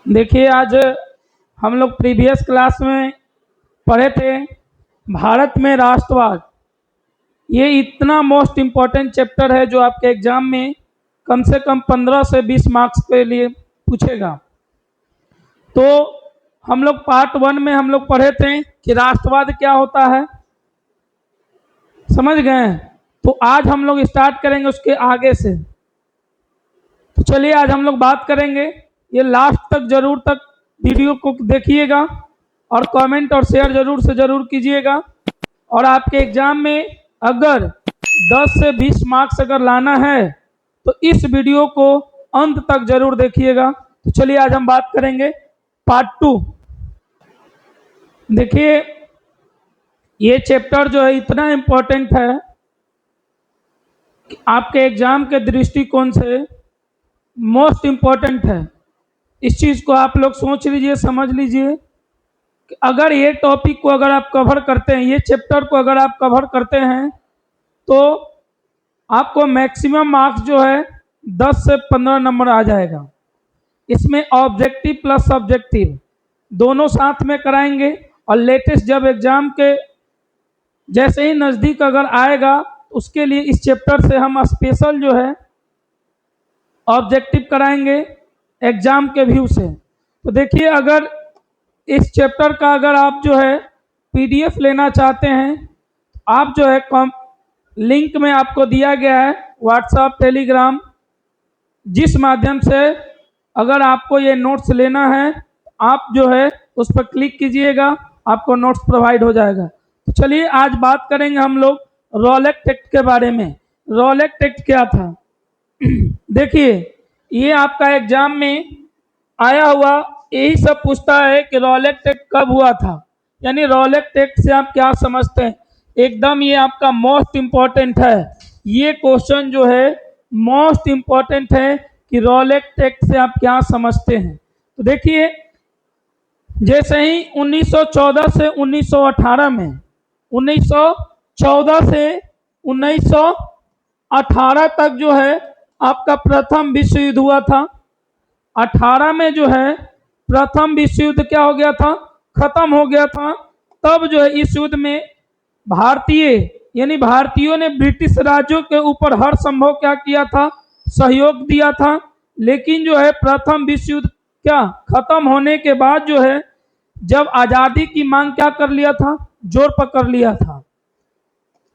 देखिए, आज हम लोग प्रीवियस क्लास में पढ़े थे भारत में राष्ट्रवाद। ये इतना मोस्ट इम्पोर्टेंट चैप्टर है जो आपके एग्जाम में कम से कम 15 से 20 मार्क्स के लिए पूछेगा। तो हम लोग पार्ट 1 में हम लोग पढ़े थे कि राष्ट्रवाद क्या होता है, समझ गए। तो आज हम लोग स्टार्ट करेंगे उसके आगे से। तो चलिए आज हम लोग बात करेंगे, ये लास्ट तक जरूर तक वीडियो को देखिएगा और कमेंट और शेयर जरूर से जरूर कीजिएगा। और आपके एग्जाम में अगर 10 से 20 मार्क्स अगर लाना है तो इस वीडियो को अंत तक जरूर देखिएगा। तो चलिए आज हम बात करेंगे पार्ट 2। देखिए, ये चैप्टर जो है इतना इम्पोर्टेंट है कि आपके एग्जाम के दृष्टिकोण से मोस्ट इम्पोर्टेंट है। इस चीज़ को आप लोग सोच लीजिए, समझ लीजिए कि अगर ये टॉपिक को अगर आप कवर करते हैं, ये चैप्टर को अगर आप कवर करते हैं तो आपको मैक्सिमम मार्क्स जो है 10 से 15 नंबर आ जाएगा। इसमें ऑब्जेक्टिव प्लस सब्जेक्टिव दोनों साथ में कराएंगे। और लेटेस्ट जब एग्जाम के जैसे ही नज़दीक अगर आएगा उसके लिए इस चैप्टर से हम स्पेशल जो है ऑब्जेक्टिव कराएंगे एग्जाम के व्यू से। तो देखिए, अगर इस चैप्टर का अगर आप जो है पीडीएफ लेना चाहते हैं, आप जो है लिंक में आपको दिया गया है व्हाट्सएप टेलीग्राम, जिस माध्यम से अगर आपको ये नोट्स लेना है आप जो है उस पर क्लिक कीजिएगा, आपको नोट्स प्रोवाइड हो जाएगा। तो चलिए आज बात करेंगे हम लोग रॉलेट एक्ट के बारे में। रॉलेट एक्ट क्या था? देखिए, ये आपका एग्जाम में आया हुआ यही सब पूछता है कि रॉलेट एक्ट कब हुआ था, यानी रॉलेट एक्ट से आप क्या समझते हैं। एकदम ये आपका मोस्ट इम्पॉर्टेंट है। ये क्वेश्चन जो है मोस्ट इम्पॉर्टेंट है कि रॉलेट एक्ट से आप क्या समझते हैं। तो देखिए, जैसे ही 1914 से 1918 में 1914 से 1918 तक जो है आपका प्रथम विश्व युद्ध हुआ था। 18 में जो है प्रथम विश्व युद्ध क्या हो गया था, खत्म हो गया था। तब जो है इस युद्ध में भारतीयों ने ब्रिटिश राज्यों के ऊपर हर संभव क्या किया था, सहयोग दिया था। लेकिन जो है प्रथम विश्व युद्ध क्या खत्म होने के बाद जो है जब आजादी की मांग क्या कर लिया था, जोर पकड़ लिया था।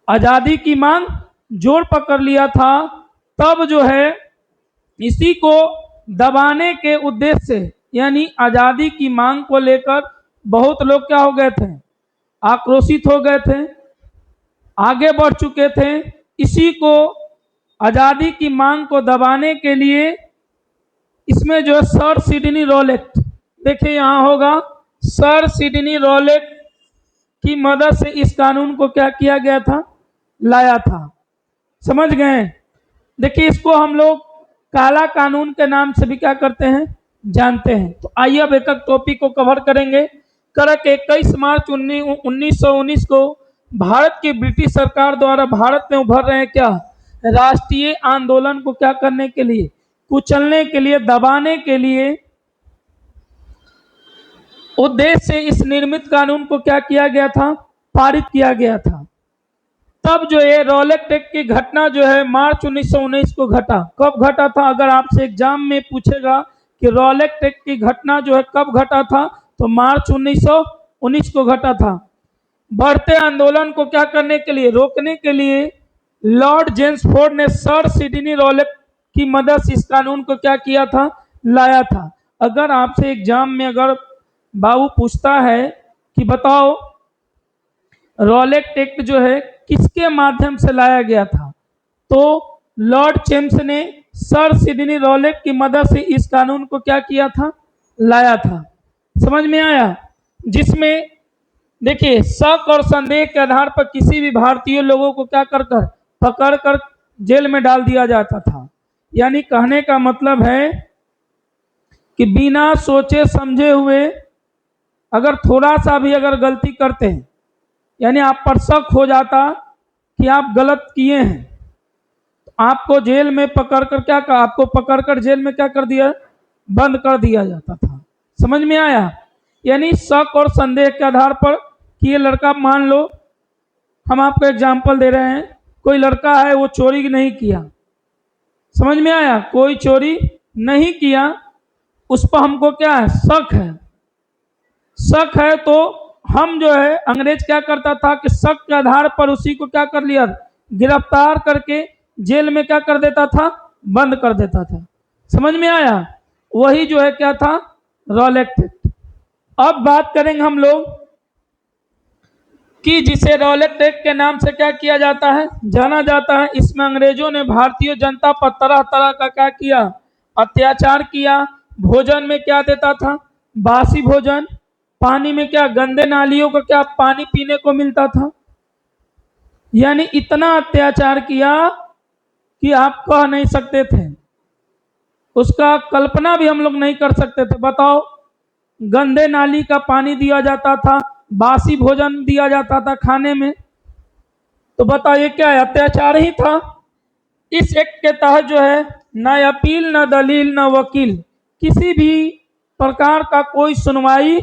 आजादी की मांग जोर पकड़ लिया था। तब जो है इसी को दबाने के उद्देश्य से, यानी आजादी की मांग को लेकर बहुत लोग क्या हो गए थे, आक्रोशित हो गए थे, आगे बढ़ चुके थे। इसी को आजादी की मांग को दबाने के लिए इसमें जो है सर सिडनी रॉलेट, देखिए यहाँ होगा, सर सिडनी रॉलेट की मदद से इस कानून को क्या किया गया था, लाया था। समझ गए। देखिए, इसको हम लोग काला कानून के नाम से भी क्या करते हैं, जानते हैं। तो आइए अब एक एक टॉपिक को कवर करेंगे। करक 21 मार्च 1919 को भारत की ब्रिटिश सरकार द्वारा भारत में उभर रहे क्या राष्ट्रीय आंदोलन को क्या करने के लिए, कुचलने के लिए, दबाने के लिए उद्देश्य से इस निर्मित कानून को क्या किया गया था, पारित किया गया था। तब जो है रॉलेट एक्ट की घटना जो है मार्च 1919 को घटा। कब घटा था? अगर आपसे एग्जाम में पूछेगा कि रॉलेट एक्ट की घटना जो है कब घटा था, तो मार्च 1919 को घटा था। बढ़ते आंदोलन को क्या करने के लिए, रोकने के लिए लॉर्ड जेम्स फोर्ड ने सर सिडनी रॉलेट की मदद से इस कानून को क्या किया था, लाया था। अगर आपसे एग्जाम में अगर बाबू पूछता है कि बताओ रॉलेट एक्ट जो है किसके माध्यम से लाया गया था, तो लॉर्ड जेम्स ने सर सिडनी रॉलेट की मदद से इस कानून को क्या किया था, लाया था। समझ में आया? जिसमें देखिए शक और संदेह के आधार पर किसी भी भारतीय लोगों को क्या कर कर पकड़ कर जेल में डाल दिया जाता था। यानी कहने का मतलब है कि बिना सोचे समझे हुए अगर थोड़ा सा भी अगर गलती करते हैं, यानी आप पर शक हो जाता कि आप गलत किए हैं, तो आपको जेल में पकड़ कर क्या, आपको पकड़ कर जेल में क्या कर दिया, बंद कर दिया जाता था। समझ में आया? यानी शक और संदेह के आधार पर कि ये लड़का, मान लो हम आपको एग्जाम्पल दे रहे हैं, कोई लड़का है वो चोरी नहीं किया, समझ में आया, कोई चोरी नहीं किया, उस पर हमको क्या है, शक है। शक है तो हम जो है, अंग्रेज क्या करता था कि शक के आधार पर उसी को क्या कर लिया, गिरफ्तार करके जेल में क्या कर देता था, बंद कर देता था। समझ में आया? वही जो है क्या था, रॉलेट एक्ट। अब बात करेंगे हम लोग कि जिसे रॉलेट एक्ट के नाम से क्या किया जाता है, जाना जाता है। इसमें अंग्रेजों ने भारतीय जनता पर तरह तरह का क्या किया, अत्याचार किया। भोजन में क्या देता था, बासी भोजन। पानी में क्या, गंदे नालियों का क्या पानी पीने को मिलता था। यानी इतना अत्याचार किया कि आप कह नहीं सकते थे, उसका कल्पना भी हम लोग नहीं कर सकते थे। बताओ, गंदे नाली का पानी दिया जाता था, बासी भोजन दिया जाता था खाने में, तो बताओ ये क्या है, अत्याचार ही था। इस एक्ट के तहत जो है न अपील, न दलील, न वकील, किसी भी प्रकार का कोई सुनवाई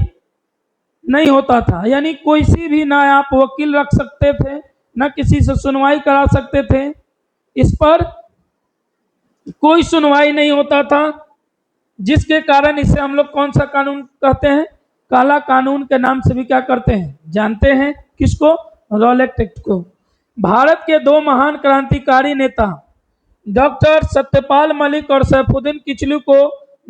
नहीं होता था। यानी कोई सी भी, ना आप वकील रख सकते थे, न किसी से सुनवाई करा सकते थे, इस पर कोई सुनवाई नहीं होता था। जिसके कारण इसे हम लोग कौन सा कानून कहते हैं, काला कानून के नाम से भी क्या करते हैं, जानते हैं। किसको, रॉलेट एक्ट को। भारत के दो महान क्रांतिकारी नेता डॉक्टर सत्यपाल मलिक और सैफुद्दीन किचलू को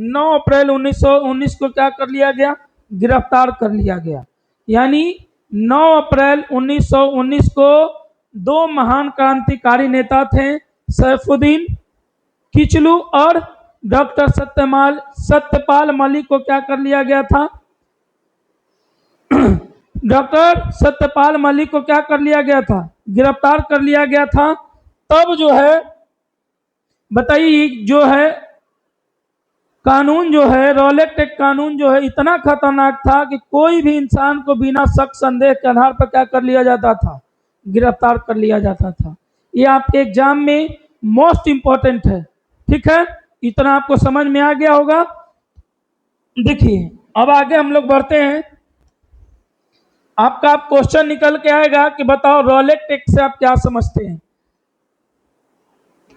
9 अप्रैल 1919 को क्या कर लिया गया, गिरफ्तार कर लिया गया। यानी 9 अप्रैल 1919 को दो महान क्रांतिकारी नेता थे, सैफुद्दीन किचलू और डॉक्टर सत्यपाल मलिक को क्या कर लिया गया था, डॉक्टर सत्यपाल मलिक को क्या कर लिया गया था, गिरफ्तार कर लिया गया था। तब जो है बताइए, जो है कानून जो है, रॉलेट एक्ट कानून जो है, इतना खतरनाक था कि कोई भी इंसान को बिना शक संदेह के आधार पर क्या कर लिया जाता था, गिरफ्तार कर लिया जाता था। ये आपके एग्जाम में मोस्ट इंपॉर्टेंट है। ठीक है, इतना आपको समझ में आ गया होगा। देखिए अब आगे हम लोग बढ़ते हैं। आपका क्वेश्चन निकल के आएगा कि बताओ रॉलेट एक्ट से आप क्या समझते हैं,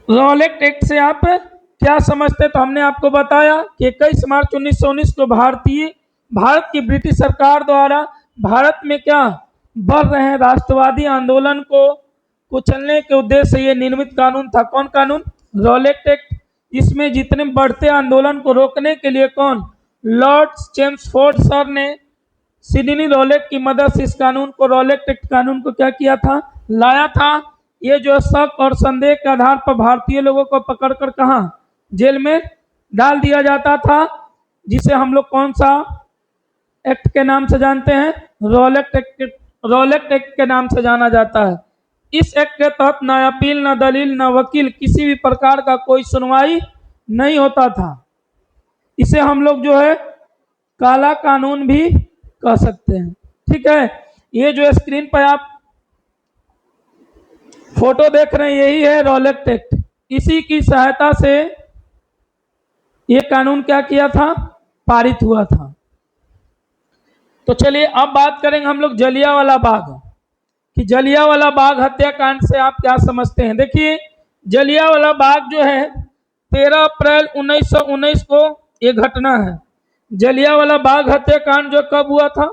रॉलेट एक्ट से आप क्या समझते हैं। तो हमने आपको बताया कि 21 मार्च 1919 को भारत की ब्रिटिश सरकार द्वारा भारत में क्या बढ़ रहे हैं राष्ट्रवादी आंदोलन को कुचलने के उद्देश्य से ये निर्मित कानून था। कौन कानून, रॉलेट एक्ट। इसमें जितने बढ़ते आंदोलन को रोकने के लिए कौन, लॉर्ड चेम्सफोर्ड सर ने सिडनी रॉलेट की मदद से इस कानून को, रॉलेट एक्ट कानून को क्या किया था, लाया था। ये जो शक और संदेह के आधार पर भारतीय लोगों को पकड़कर कहाँ, जेल में डाल दिया जाता था, जिसे हम लोग कौन सा एक्ट के नाम से जानते हैं, रॉलेट एक्ट, रॉलेट एक्ट के नाम से जाना जाता है। इस एक्ट के तहत न अपील, न दलील, न वकील, किसी भी प्रकार का कोई सुनवाई नहीं होता था। इसे हम लोग जो है काला कानून भी कह सकते हैं। ठीक है, ये जो स्क्रीन पर आप फोटो देख रहे हैं यही है रॉलेट एक्ट। इसी की सहायता से ये कानून क्या किया था, पारित हुआ था। तो चलिए अब बात करेंगे हम लोग जलियांवाला बाग, कि जलियांवाला बाग हत्याकांड से आप क्या समझते हैं। देखिए जलियांवाला बाग जो है 13 अप्रैल 1919 को ये घटना है। जलियांवाला बाग हत्याकांड जो कब हुआ था,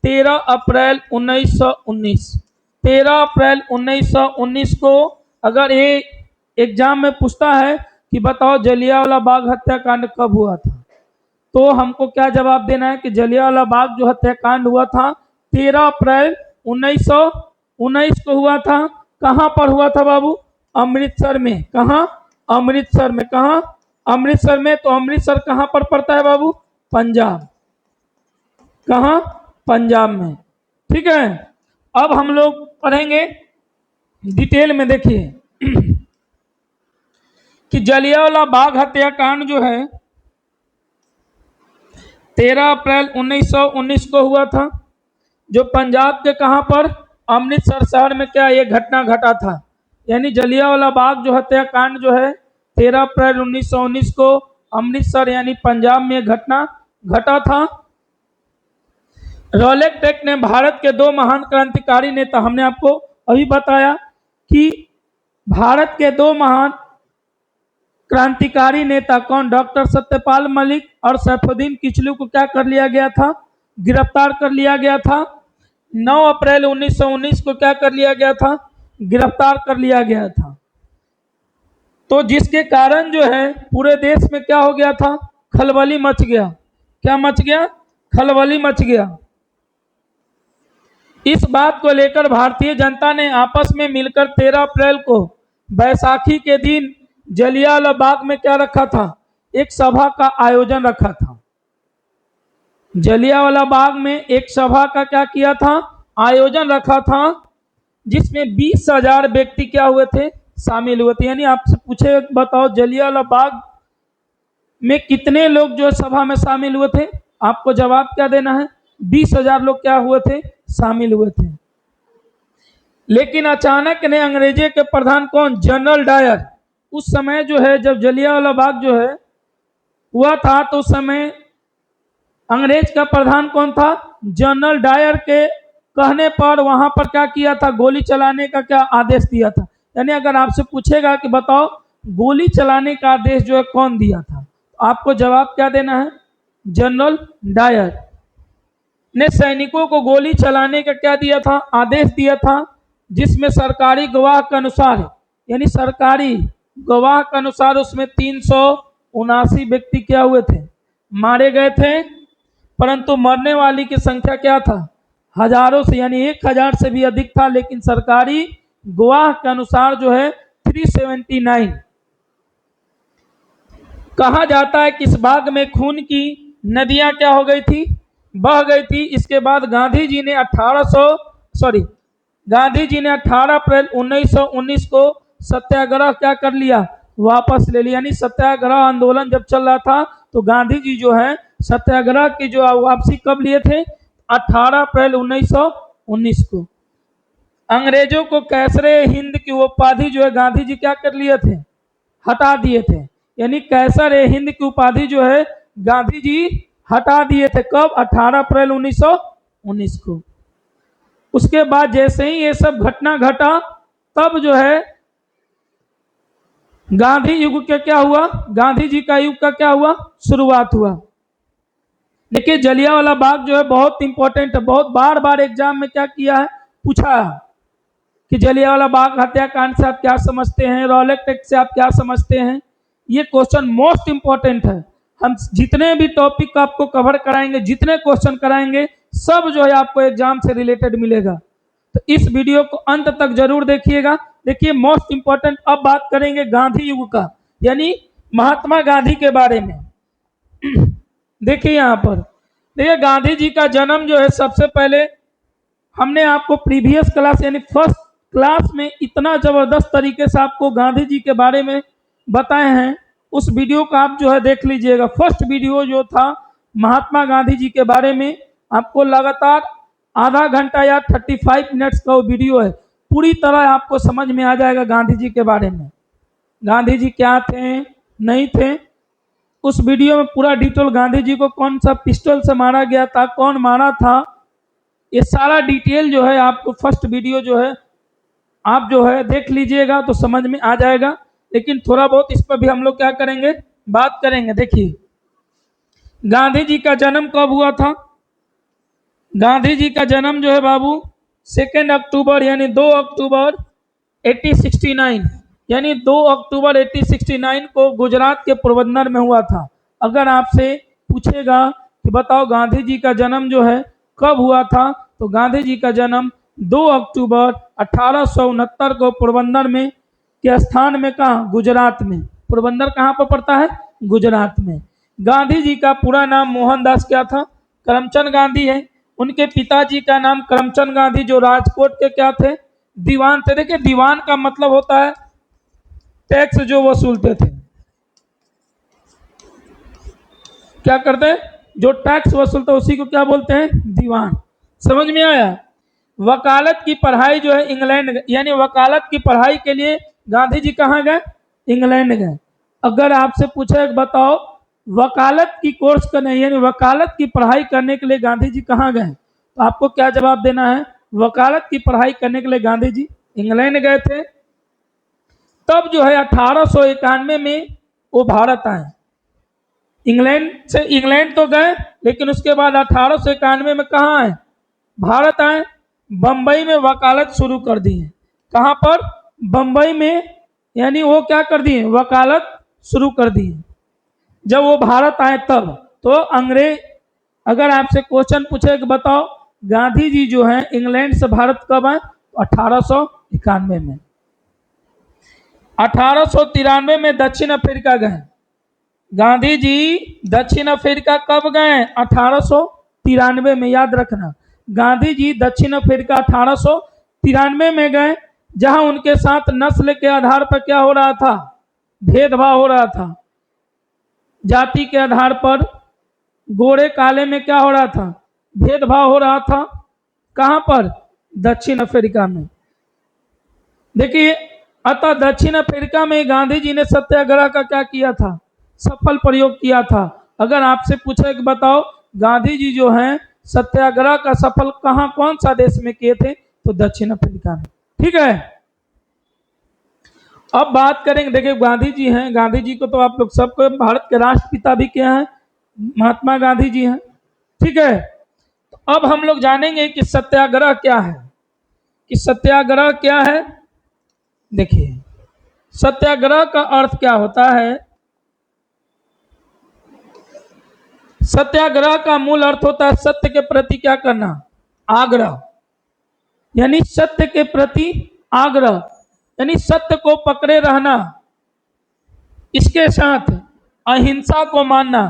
13 अप्रैल 1919। 13 अप्रैल 1919 को अगर ये एग्जाम में पूछता है कि बताओ जलियांवाला बाग हत्याकांड कब हुआ था, तो हमको क्या जवाब देना है कि जलियांवाला बाग जो हत्याकांड हुआ था 13 अप्रैल 1919 को हुआ था। कहाँ पर हुआ था बाबू, अमृतसर में। कहाँ, अमृतसर में। कहाँ, अमृतसर में। तो अमृतसर कहाँ पर पड़ता है बाबू, पंजाब। कहाँ, पंजाब में। ठीक है, अब हम लोग पढ़ेंगे डिटेल में। देखिए कि जलियांवाला बाग हत्याकांड जो है 13 अप्रैल 1919 को हुआ था, जो पंजाब के कहाँ पर, अमृतसर शहर में क्या ये घटना घटा था। यानी जलियांवाला बाग जो हत्याकांड जो है 13 अप्रैल 1919 को अमृतसर यानी पंजाब में घटना घटा था। रॉलेट टेक ने भारत के दो महान क्रांतिकारी नेता, हमने आपको अभी बताया कि भारत के दो महान क्रांतिकारी नेता कौन, डॉक्टर सत्यपाल मलिक और सैफुद्दीन किचलू को क्या कर लिया गया था, गिरफ्तार कर लिया गया था। 9 अप्रैल 1919 को क्या कर लिया गया था, गिरफ्तार कर लिया गया था। तो जिसके कारण जो है पूरे देश में क्या हो गया था, खलबली मच गया। क्या मच गया, खलबली मच गया। इस बात को लेकर भारतीय जनता ने आपस में मिलकर 13 अप्रैल को बैसाखी के दिन जलियांवाला बाग में क्या रखा था, एक सभा का आयोजन रखा था। जलियांवाला बाग में एक सभा का क्या किया था, आयोजन रखा था, जिसमें 20,000 व्यक्ति क्या हुए थे, शामिल हुए थे। यानी आपसे पूछे बताओ जलियांवाला बाग में कितने लोग जो सभा में शामिल हुए थे, आपको जवाब क्या देना है, 20,000 लोग क्या हुए थे, शामिल हुए थे। लेकिन अचानक ने अंग्रेजी के प्रधान कौन, जनरल डायर, उस समय जो है जब जलियांवाला बाग जो है हुआ था तो उस समय अंग्रेज का प्रधान कौन था, जनरल डायर के कहने पर वहां पर क्या किया था, गोली चलाने का क्या आदेश दिया था। यानी अगर आपसे पूछेगा कि बताओ गोली चलाने का आदेश जो है कौन दिया था, तो आपको जवाब क्या देना है, जनरल डायर ने सैनिकों को गोली चलाने का क्या दिया था, आदेश दिया था, जिसमें सरकारी गवाह के अनुसार, यानी सरकारी गवाह के अनुसार उसमें 379 व्यक्ति क्या हुए थे, मारे गए थे। परंतु मरने वाली की संख्या क्या था, हजारों से, यानी 1,000 से भी अधिक था। लेकिन सरकारी गवाह के अनुसार जो है 379। कहा जाता है कि इस बाग में खून की नदियां क्या हो गई थी, बह गई थी। इसके बाद गांधी जी ने 18 अप्रैल 1919 को सत्याग्रह क्या कर लिया, वापस ले लिया। यानी सत्याग्रह आंदोलन जब चल रहा था तो गांधी जी जो है सत्याग्रह की जो वापसी कब लिए थे, 18 अप्रैल 1919 को। अंग्रेजों को कैसरे हिंद की उपाधि जो है गांधी जी क्या कर लिए थे, हटा दिए थे। यानी कैसर ए हिंद की उपाधि जो है गांधी जी हटा दिए थे, कब, 18 अप्रैल 1919 को। उसके बाद जैसे ही ये सब घटना घटा तब जो है गांधी युग का क्या हुआ, गांधी जी का युग का क्या हुआ, शुरुआत हुआ। देखिए जलियांवाला बाग जो है बहुत इंपॉर्टेंट है, बहुत बार बार एग्जाम में क्या किया है, पूछा है कि जलियांवाला बाग हत्याकांड से आप क्या समझते हैं, रॉलेट एक्ट से आप क्या समझते हैं। ये क्वेश्चन मोस्ट इंपॉर्टेंट है। हम जितने भी टॉपिक आपको कवर कराएंगे, जितने क्वेश्चन कराएंगे, सब जो है आपको एग्जाम से रिलेटेड मिलेगा। तो इस वीडियो को अंत तक जरूर देखिएगा। देखिए मोस्ट इंपॉर्टेंट, अब बात करेंगे गांधी युग का, यानी महात्मा गांधी के बारे में। देखिए यहाँ पर, देखिए गांधी जी का जन्म जो है, सबसे पहले हमने आपको प्रीवियस क्लास यानी फर्स्ट क्लास में इतना जबरदस्त तरीके से आपको गांधी जी के बारे में बताए हैं, उस वीडियो को आप जो है देख लीजिएगा। फर्स्ट वीडियो जो था महात्मा गांधी जी के बारे में, आपको लगातार आधा घंटा या 35 मिनट्स का वो वीडियो है, पूरी तरह आपको समझ में आ जाएगा गांधी जी के बारे में, गांधी जी क्या थे नहीं थे। उस वीडियो में पूरा डिटेल, गांधी जी को कौन सा पिस्टल से मारा गया था, कौन मारा था, ये सारा डिटेल जो है आपको फर्स्ट वीडियो जो है आप जो है देख लीजिएगा तो समझ में आ जाएगा। लेकिन थोड़ा बहुत इस पर भी हम लोग क्या करेंगे, बात करेंगे। देखिए गांधी जी का जन्म कब हुआ था, गांधी जी का जन्म जो है बाबू 2 अक्टूबर यानी 2 अक्टूबर 1869, यानी 2 अक्टूबर 1869 को गुजरात के पोरबंदर में हुआ था। अगर आपसे पूछेगा कि बताओ गांधी जी का जन्म जो है कब हुआ था, तो गांधी जी का जन्म 2 अक्टूबर 1869 को पोरबंदर में के स्थान में, कहाँ, गुजरात में। पोरबंदर कहाँ पर पड़ता है, गुजरात में। गांधी जी का पूरा नाम मोहनदास क्या था, करमचंद गांधी है। उनके पिताजी का नाम करमचंद गांधी जो राजकोट के क्या थे, दीवान थे। देखिए दीवान का मतलब होता है टैक्स जो वसूलते थे, क्या करते हैं, जो टैक्स वसूलते उसी को क्या बोलते हैं, दीवान। समझ में आया। वकालत की पढ़ाई जो है इंग्लैंड, यानी वकालत की पढ़ाई के लिए गांधी जी कहाँ गए, इंग्लैंड गए। अगर आपसे पूछे बताओ वकालत की कोर्स करने यानी वकालत की पढ़ाई करने के लिए गांधी जी कहाँ गए, तो आपको क्या जवाब देना है? वकालत की पढ़ाई करने के लिए गांधी जी इंग्लैंड गए थे। तब जो है 1891 में वो भारत आए। इंग्लैंड तो गए, लेकिन उसके बाद 1891 में कहाँ आए? भारत आए। बंबई में वकालत शुरू कर दी है। कहाँ पर? बंबई में। यानी वो क्या कर दिए? वकालत शुरू कर दी है। जब वो भारत आए तब तो अंग्रेज, अगर आपसे क्वेश्चन पूछे कि बताओ गांधी जी जो हैं इंग्लैंड से भारत कब आए? 1891 में। 1893 में दक्षिण अफ्रीका गए। गांधी जी दक्षिण अफ्रीका कब गए? 1893 में। याद रखना, गांधी जी दक्षिण अफ्रीका 1893 में गए, जहां उनके साथ नस्ल के आधार पर क्या हो रहा था? भेदभाव हो रहा था। जाति के आधार पर गोरे काले में क्या हो रहा था? भेदभाव हो रहा था। कहां पर? दक्षिण अफ्रीका में। देखिए, अतः दक्षिण अफ्रीका में गांधी जी ने सत्याग्रह का क्या किया था? सफल प्रयोग किया था। अगर आपसे पूछे कि बताओ गांधी जी जो हैं सत्याग्रह का सफल कहां, कौन सा देश में किए थे? तो दक्षिण अफ्रीका में। ठीक है, अब बात करेंगे। देखिए, गांधी जी हैं, गांधी जी को तो आप लोग सबको भारत के राष्ट्रपिता भी क्या हैं? महात्मा गांधी जी हैं। ठीक है, तो अब हम लोग जानेंगे कि सत्याग्रह क्या है। कि सत्याग्रह क्या है? देखिए, सत्याग्रह का अर्थ क्या होता है? सत्याग्रह का मूल अर्थ होता है सत्य के प्रति क्या करना? आग्रह। यानी सत्य के प्रति आग्रह, यानी सत्य को पकड़े रहना, इसके साथ अहिंसा को मानना।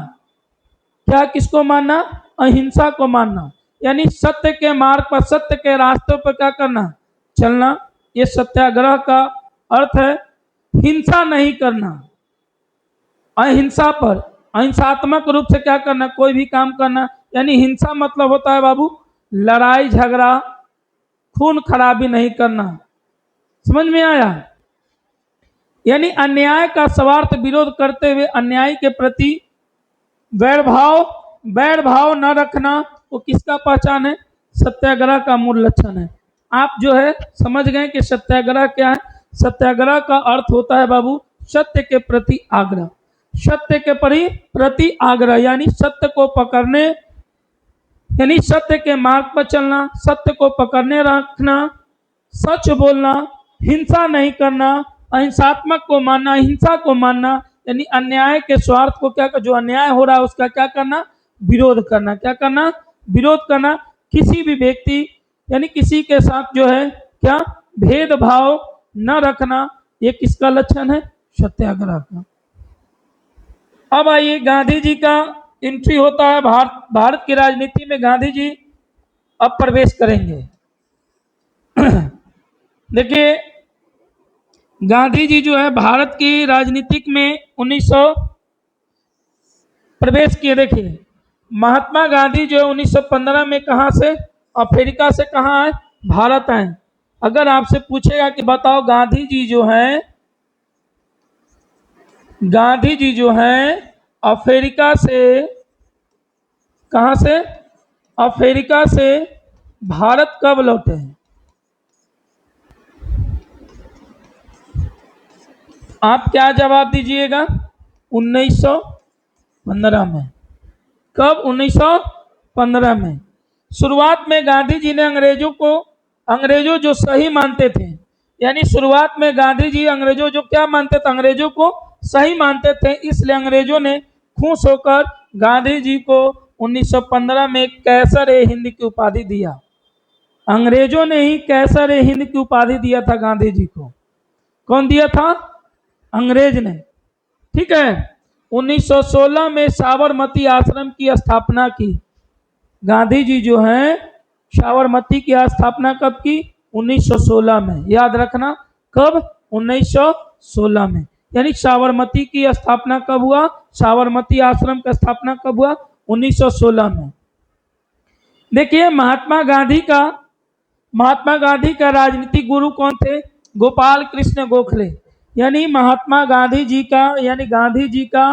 क्या किसको मानना? अहिंसा को मानना। यानी सत्य के मार्ग पर, सत्य के रास्तों पर क्या करना? चलना। ये सत्याग्रह का अर्थ है। हिंसा नहीं करना, अहिंसा पर, अहिंसात्मक रूप से क्या करना? कोई भी काम करना। यानी हिंसा मतलब होता है बाबू लड़ाई झगड़ा, खून खराबी नहीं करना। समझ में आया? यानी अन्याय का स्वार्थ विरोध करते हुए अन्याय के प्रति बैर भाव न रखना, वो किसका पहचान है? सत्याग्रह का मूल लक्षण है। आप जो है समझ गए कि सत्याग्रह क्या है? सत्याग्रह का अर्थ होता है बाबू सत्य के प्रति आग्रह। सत्य के प्रति आग्रह, यानी सत्य को पकड़ने, यानी सत्य के मार्ग पर चलना, सत्य को पकड़ने रखना, सच बोलना, हिंसा नहीं करना, अहिंसात्मक को मानना, हिंसा को मानना। यानी अन्याय के स्वार्थ को क्या, जो अन्याय हो रहा है उसका क्या करना? विरोध करना। क्या करना? विरोध करना। किसी भी व्यक्ति यानी किसी के साथ जो है क्या? भेदभाव न रखना। ये किसका लक्षण है? सत्याग्रह का। अब आइए, गांधी जी का एंट्री होता है भारत की राजनीति में। गांधी जी अब प्रवेश करेंगे। देखिए, गांधी जी जो है भारत की राजनीतिक में 1900 प्रवेश किए। देखिए, महात्मा गांधी जो है 1915 में कहां से? अफ्रीका से कहां आए? भारत आए। अगर आपसे पूछेगा कि बताओ गांधी जी जो हैं अफ्रीका से, कहां से? अफ्रीका से भारत कब लौटे हैं? आप क्या जवाब दीजिएगा? 1915 में। कब? 1915 में। शुरुआत में गांधी जी ने अंग्रेजों जो सही मानते थे, यानी शुरुआत में गांधी जी अंग्रेजों जो क्या मानते थे? अंग्रेजों को सही मानते थे। इसलिए अंग्रेजों ने खुश होकर गांधी जी को 1915 में कैसर-ए-हिंद की उपाधि दिया। अंग्रेजों ने ही कैसर-ए-हिंद की उपाधि दिया था गांधी जी को। कौन दिया था? अंग्रेज ने। ठीक है, 1916 में साबरमती आश्रम की स्थापना की। गांधी जी जो हैं साबरमती की स्थापना कब की? 1916 में। याद रखना, कब? 1916 में। यानी साबरमती की स्थापना कब हुआ? साबरमती आश्रम की स्थापना कब हुआ? 1916 में। देखिए, महात्मा गांधी का राजनीतिक गुरु कौन थे? गोपाल कृष्ण गोखले। यानी महात्मा गांधी जी का, यानी गांधी जी का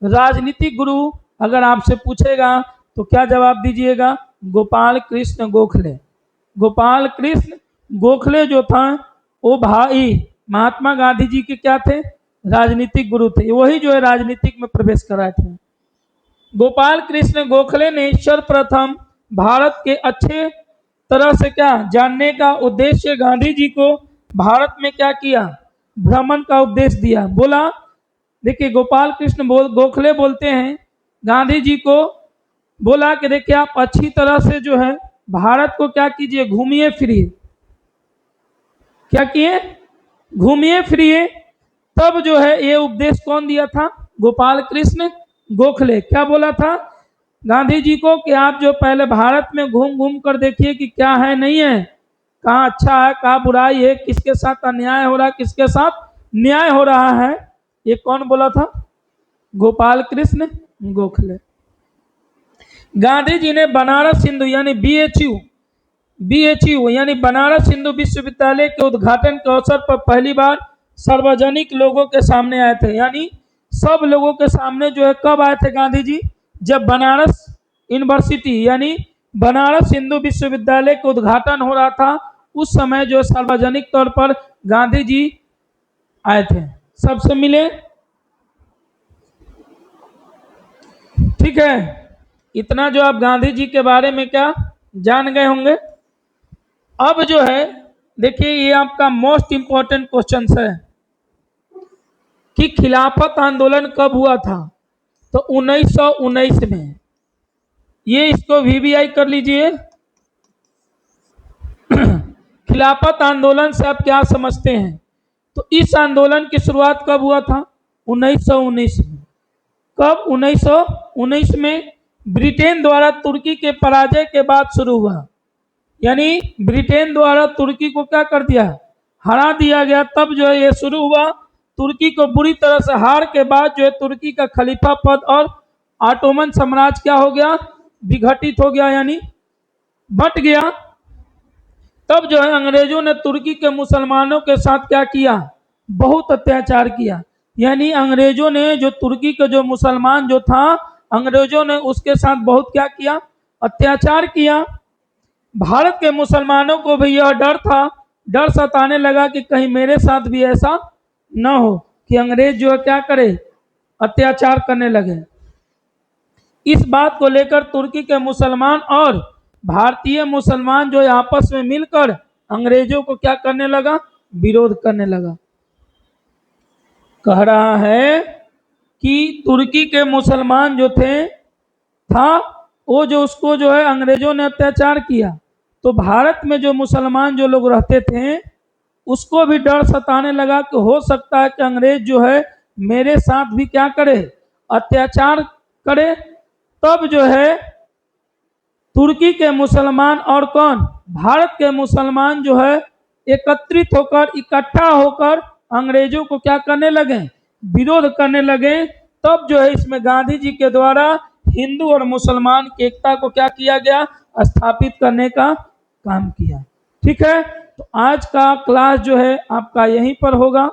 राजनीतिक गुरु अगर आपसे पूछेगा तो क्या जवाब दीजिएगा? गोपाल कृष्ण गोखले। गोपाल कृष्ण गोखले जो था वो भाई महात्मा गांधी जी के क्या थे, राजनीतिक गुरु थे, वही जो है राजनीतिक में प्रवेश कराए थे। गोपाल कृष्ण गोखले ने सर्वप्रथम भारत के अच्छे तरह से क्या जानने का उद्देश्य गांधी जी को भारत में क्या किया, भ्रमण का उपदेश दिया। बोला, देखिए गोपाल कृष्ण गोखले बोलते हैं गांधी जी को, बोला कि देखिए आप अच्छी तरह से जो है भारत को क्या कीजिए, घूमिए फिरिए। क्या किए, घूमिए फिरिए। तब जो है ये उपदेश कौन दिया था, गोपाल कृष्ण गोखले। क्या बोला था गांधी जी को कि आप जो पहले भारत में घूम घूम कर देखिए कि क्या है नहीं है, कहाँ अच्छा है कहाँ बुराई है, किसके साथ अन्याय हो रहा है किसके साथ न्याय हो रहा है। ये कौन बोला था, गोपाल कृष्ण गोखले। गांधी जी ने बनारस हिंदू यानी बीएचयू यानी बनारस हिंदू विश्वविद्यालय के उद्घाटन के अवसर पर पहली बार सार्वजनिक लोगों के सामने आए थे। यानी सब लोगों के सामने जो है कब आए थे गांधी जी, जब बनारस यूनिवर्सिटी यानी बनारस हिंदू विश्वविद्यालय का उद्घाटन हो रहा था, उस समय जो सार्वजनिक तौर पर गांधी जी आए थे, सबसे मिले। ठीक है, इतना जो आप गांधी जी के बारे में क्या जान गए होंगे। अब जो है देखिए ये आपका मोस्ट इंपॉर्टेंट क्वेश्चन है कि खिलाफत आंदोलन कब हुआ था, तो 1919 में। ये इसको वीवीआई कर लीजिए। खिलाफत आंदोलन से आप क्या समझते हैं, तो इस आंदोलन की शुरुआत कब हुआ था, 1919 में। कब, 1919 में ब्रिटेन द्वारा तुर्की के पराजय के बाद शुरू हुआ। यानी ब्रिटेन द्वारा तुर्की को क्या कर दिया, हरा दिया गया। तब जो है ये शुरू हुआ। तुर्की को बुरी तरह से हार के बाद जो है तुर्की का खलीफा पद और ऑटोमन साम्राज्य क्या हो गया, विघटित हो गया यानी बट गया। तब जो है अंग्रेजों ने तुर्की के मुसलमानों के साथ क्या किया, बहुत अत्याचार किया। यानी अंग्रेजों ने जो तुर्की के जो मुसलमान जो था, अंग्रेजों ने उसके साथ बहुत क्या किया, अत्याचार किया। भारत के मुसलमानों को भी यह डर था, डर सताने लगा कि कहीं मेरे साथ भी ऐसा न हो कि अंग्रेज जो है क्या करे, अत्याचार करने लगे। इस बात को लेकर तुर्की के मुसलमान और भारतीय मुसलमान जो आपस में मिलकर अंग्रेजों को क्या करने लगा, विरोध करने लगा। कह रहा है कि तुर्की के मुसलमान जो थे था वो जो उसको जो है अंग्रेजों ने अत्याचार किया, तो भारत में जो मुसलमान जो लोग रहते थे उसको भी डर सताने लगा कि हो सकता है कि अंग्रेज जो है मेरे साथ भी क्या करे, अत्याचार करे। तब जो है तुर्की के मुसलमान और कौन, भारत के मुसलमान जो है एकत्रित होकर इकट्ठा होकर अंग्रेजों को क्या करने लगे, विरोध करने लगे। तब जो है इसमें गांधी जी के द्वारा हिंदू और मुसलमान की एकता को क्या किया गया, स्थापित करने का काम किया। ठीक है, तो आज का क्लास जो है आपका यहीं पर होगा।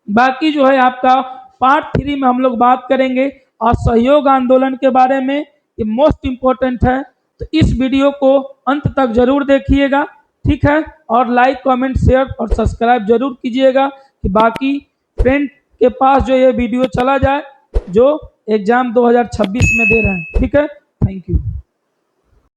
बाकी जो है आपका पार्ट 3 में हम लोग बात करेंगे असहयोग आंदोलन के बारे में, ये मोस्ट इंपॉर्टेंट है। तो इस वीडियो को अंत तक जरूर देखिएगा। ठीक है, और लाइक कमेंट शेयर और सब्सक्राइब जरूर कीजिएगा कि बाकी फ्रेंड के पास जो ये वीडियो चला जाए जो एग्जाम 2026 में दे रहे हैं। ठीक है, थैंक यू।